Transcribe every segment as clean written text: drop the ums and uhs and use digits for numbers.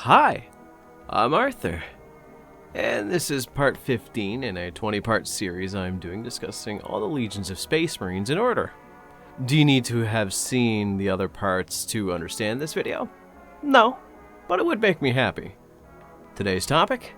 Hi, I'm Arthur, and this is part 15 in a 20-part series I'm doing discussing all the legions of Space Marines in order. Do you need to have seen the other parts to understand this video? No, but it would make me happy. Today's topic?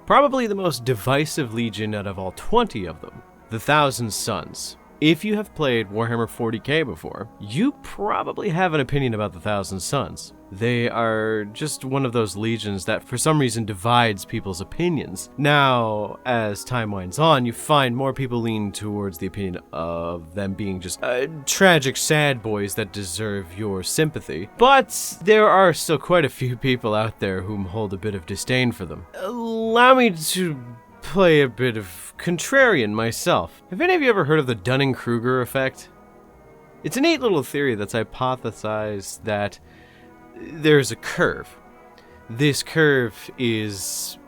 Probably the most divisive legion out of all 20 of them, the Thousand Sons. If you have played Warhammer 40k before, you probably have an opinion about the Thousand Sons. They are just one of those legions that for some reason divides people's opinions. Now, as time winds on, you find more people lean towards the opinion of them being just tragic sad boys that deserve your sympathy. But there are still quite a few people out there whom hold a bit of disdain for them. Allow me to play a bit of contrarian myself. Have any of you ever heard of the Dunning-Kruger effect? It's a neat little theory that's hypothesized that there's a curve. This curve is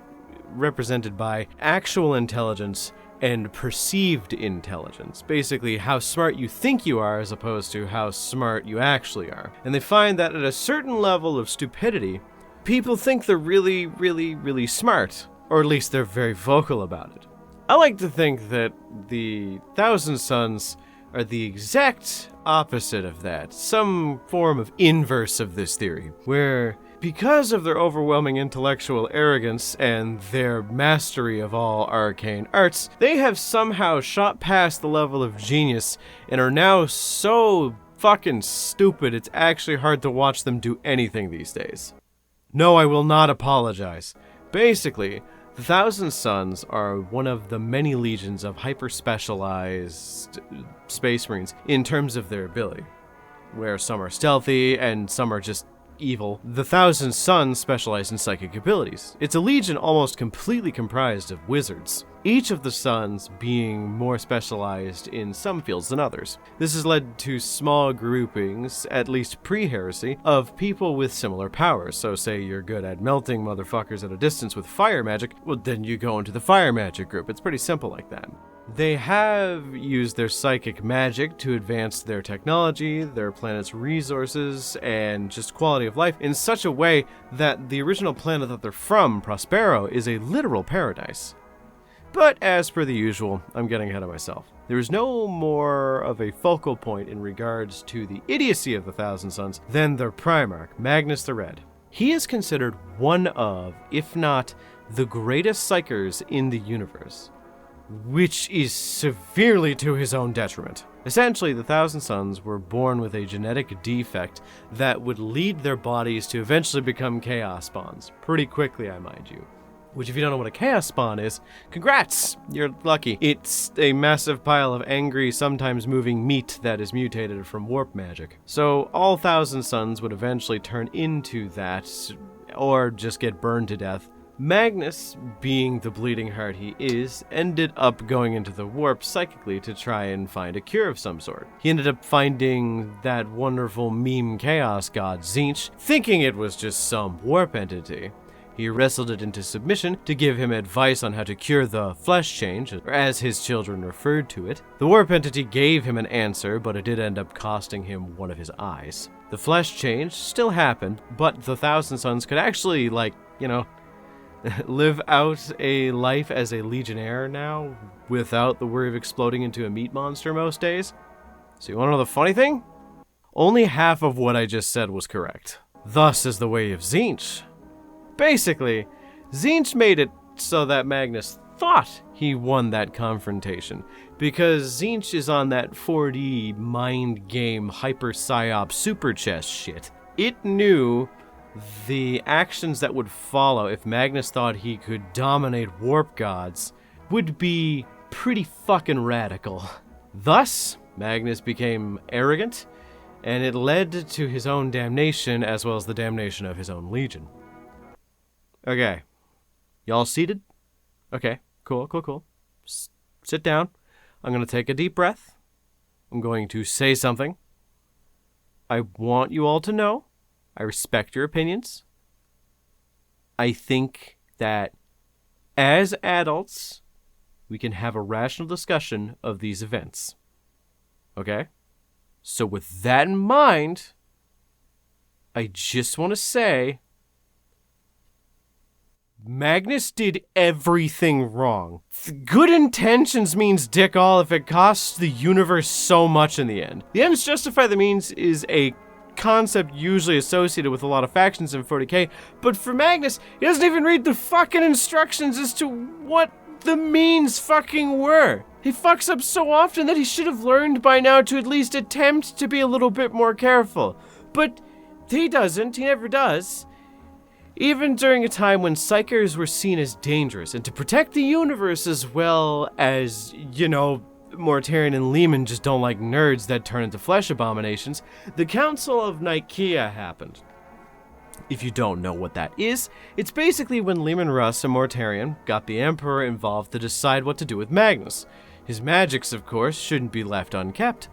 represented by actual intelligence and perceived intelligence. Basically, how smart you think you are as opposed to how smart you actually are. And they find that at a certain level of stupidity, people think they're really smart. Or at least they're very vocal about it. I like to think that the Thousand Sons are the exact opposite of that, some form of inverse of this theory, where because of their overwhelming intellectual arrogance and their mastery of all arcane arts, they have somehow shot past the level of genius and are now so fucking stupid it's actually hard to watch them do anything these days. No, I will not apologize. Basically, the Thousand Sons are one of the many legions of hyper-specialized Space Marines in terms of their ability, where some are stealthy and some are just evil. The Thousand Sons specialize in psychic abilities. It's a legion almost completely comprised of wizards, each of the sons being more specialized in some fields than others. This has led to small groupings, at least pre-heresy, of people with similar powers. So say you're good at melting motherfuckers at a distance with fire magic, well then you go into the fire magic group. It's pretty simple like that. They have used their psychic magic to advance their technology, their planet's resources, and just quality of life in such a way that the original planet that they're from, Prospero, is a literal paradise. But as per the usual, I'm getting ahead of myself. There is no more of a focal point in regards to the idiocy of the Thousand Sons than their Primarch, Magnus the Red. He is considered one of, if not the greatest psychers in the universe, which is severely to his own detriment. Essentially, the Thousand Sons were born with a genetic defect that would lead their bodies to eventually become chaos spawns. Pretty quickly, I mind you. Which, if you don't know what a chaos spawn is, congrats! You're lucky. It's a massive pile of angry, sometimes moving meat that is mutated from warp magic. So all Thousand Sons would eventually turn into that, or just get burned to death. Magnus, being the bleeding heart he is, ended up going into the warp psychically to try and find a cure of some sort. He ended up finding that wonderful meme chaos god Tzeentch, thinking it was just some warp entity. He wrestled it into submission to give him advice on how to cure the flesh change, or as his children referred to it. The warp entity gave him an answer, but it did end up costing him one of his eyes. The flesh change still happened, but the Thousand Sons could actually, live out a life as a legionnaire now without the worry of exploding into a meat monster most days. So you want to know the funny thing? Only half of what I just said was correct. Thus is the way of Tzeentch. Basically, Tzeentch made it so that Magnus thought he won that confrontation, because Tzeentch is on that 4D mind game hyper psyop super chess shit. It knew the actions that would follow if Magnus thought he could dominate warp gods would be pretty fucking radical. Thus, Magnus became arrogant, and it led to his own damnation as well as the damnation of his own legion. Okay. Y'all seated? Okay, cool. Sit down. I'm going to take a deep breath. I'm going to say something. I want you all to know I respect your opinions. I think that as adults, we can have a rational discussion of these events. Okay? So with that in mind, I just want to say, Magnus did everything wrong. Good intentions means dick all if it costs the universe so much in the end. The ends justify the means is a concept usually associated with a lot of factions in 40k, but for Magnus, he doesn't even read the fucking instructions as to what the means fucking were. He fucks up so often that he should have learned by now to at least attempt to be a little bit more careful. But he doesn't, he never does. Even during a time when psychers were seen as dangerous, and to protect the universe as well as, Mortarion and Lehman just don't like nerds that turn into flesh abominations, the Council of Nicaea happened. If you don't know what that is, it's basically when Lehman Russ and Mortarion got the Emperor involved to decide what to do with Magnus. His magics, of course, shouldn't be left unkept.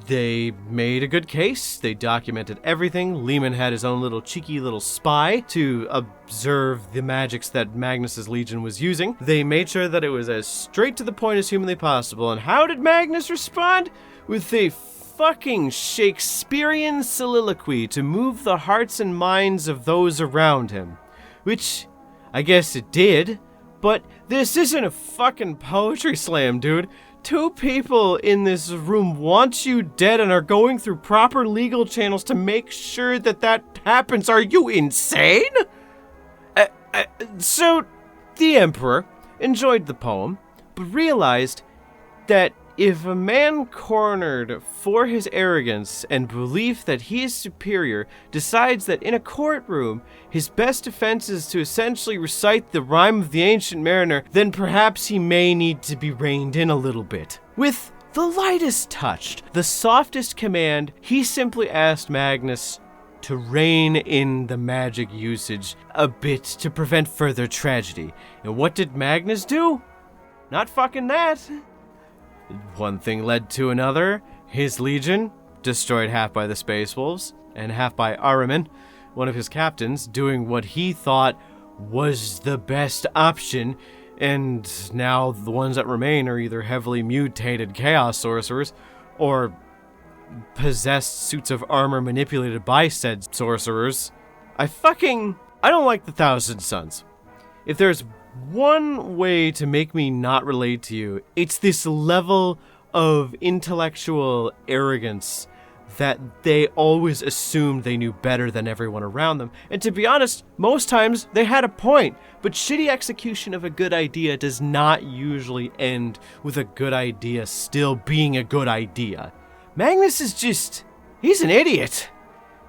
They made a good case, they documented everything. Lehman had his own little cheeky little spy to observe the magics that Magnus's legion was using. They made sure that it was as straight to the point as humanly possible. And how did Magnus respond? With a fucking Shakespearean soliloquy to move the hearts and minds of those around him. Which, I guess it did, but this isn't a fucking poetry slam, dude. 2 people in this room want you dead and are going through proper legal channels to make sure that that happens. Are you insane? So, the Emperor enjoyed the poem, but realized that if a man cornered for his arrogance and belief that he is superior decides that in a courtroom his best defense is to essentially recite the rhyme of the ancient mariner, then perhaps he may need to be reined in a little bit. With the lightest touch, the softest command, he simply asked Magnus to rein in the magic usage a bit to prevent further tragedy. And what did Magnus do? Not fucking that. One thing led to another. His legion, destroyed half by the Space Wolves, and half by Ahriman, one of his captains, doing what he thought was the best option, and now the ones that remain are either heavily mutated chaos sorcerers, or possessed suits of armor manipulated by said sorcerers. I don't like the Thousand Sons. If there's one way to make me not relate to you, it's this level of intellectual arrogance that they always assumed they knew better than everyone around them. And to be honest, most times they had a point, but shitty execution of a good idea does not usually end with a good idea still being a good idea. Magnus is he's an idiot.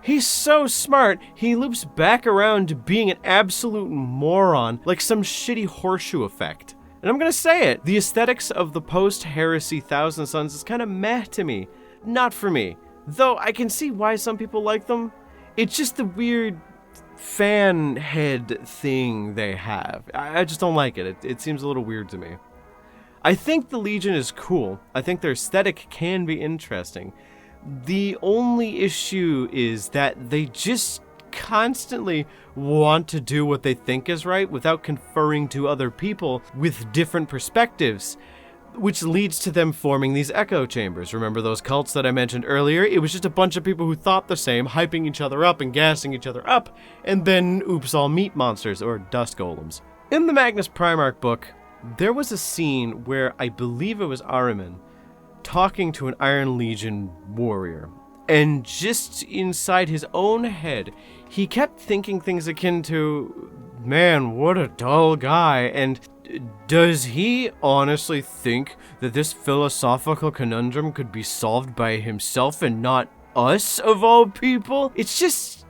He's so smart, he loops back around to being an absolute moron, like some shitty horseshoe effect. And I'm gonna say it, the aesthetics of the post-heresy Thousand Sons is kinda meh to me. Not for me. Though I can see why some people like them. It's just the weird fan head thing they have. I just don't like it. It seems a little weird to me. I think the Legion is cool. I think their aesthetic can be interesting. The only issue is that they just constantly want to do what they think is right without conferring to other people with different perspectives, which leads to them forming these echo chambers. Remember those cults that I mentioned earlier? It was just a bunch of people who thought the same, hyping each other up and gassing each other up, and then oops, all meat monsters or dust golems. In the Magnus Primarch book, there was a scene where I believe it was Ahriman talking to an Iron Legion warrior, and just inside his own head, he kept thinking things akin to, man, what a dull guy, and does he honestly think that this philosophical conundrum could be solved by himself and not us, of all people? It's just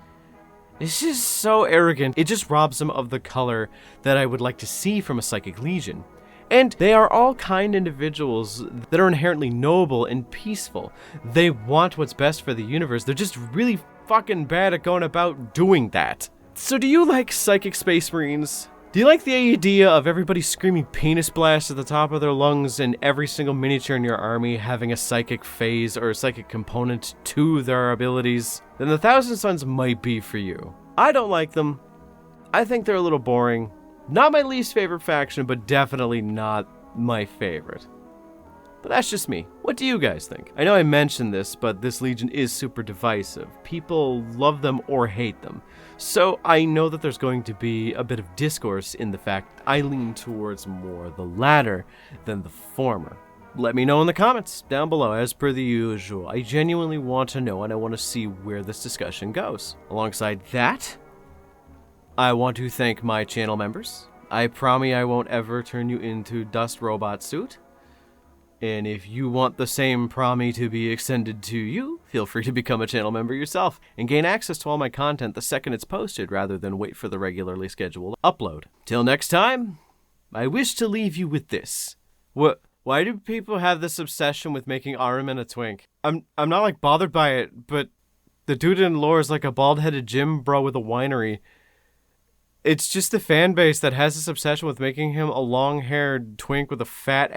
so arrogant. It just robs him of the color that I would like to see from a Psychic Legion. And they are all kind individuals that are inherently noble and peaceful. They want what's best for the universe. They're just really fucking bad at going about doing that. So do you like Psychic Space Marines? Do you like the idea of everybody screaming penis blast at the top of their lungs and every single miniature in your army having a psychic phase or a psychic component to their abilities? Then the Thousand Sons might be for you. I don't like them. I think they're a little boring. Not my least favorite faction, but definitely not my favorite. But that's just me. What do you guys think? I know I mentioned this, but this Legion is super divisive. People love them or hate them. So I know that there's going to be a bit of discourse in the fact I lean towards more the latter than the former. Let me know in the comments down below, as per the usual. I genuinely want to know, and I want to see where this discussion goes. Alongside that, I want to thank my channel members. I promise I won't ever turn you into Dust Robot Suit. And if you want the same promise to be extended to you, feel free to become a channel member yourself and gain access to all my content the second it's posted rather than wait for the regularly scheduled upload. Till next time, I wish to leave you with this. Why do people have this obsession with making Ahriman a twink? I'm not like bothered by it, but the dude in lore is like a bald-headed gym bro with a winery. It's just the fan base that has this obsession with making him a long-haired twink with a fat ass.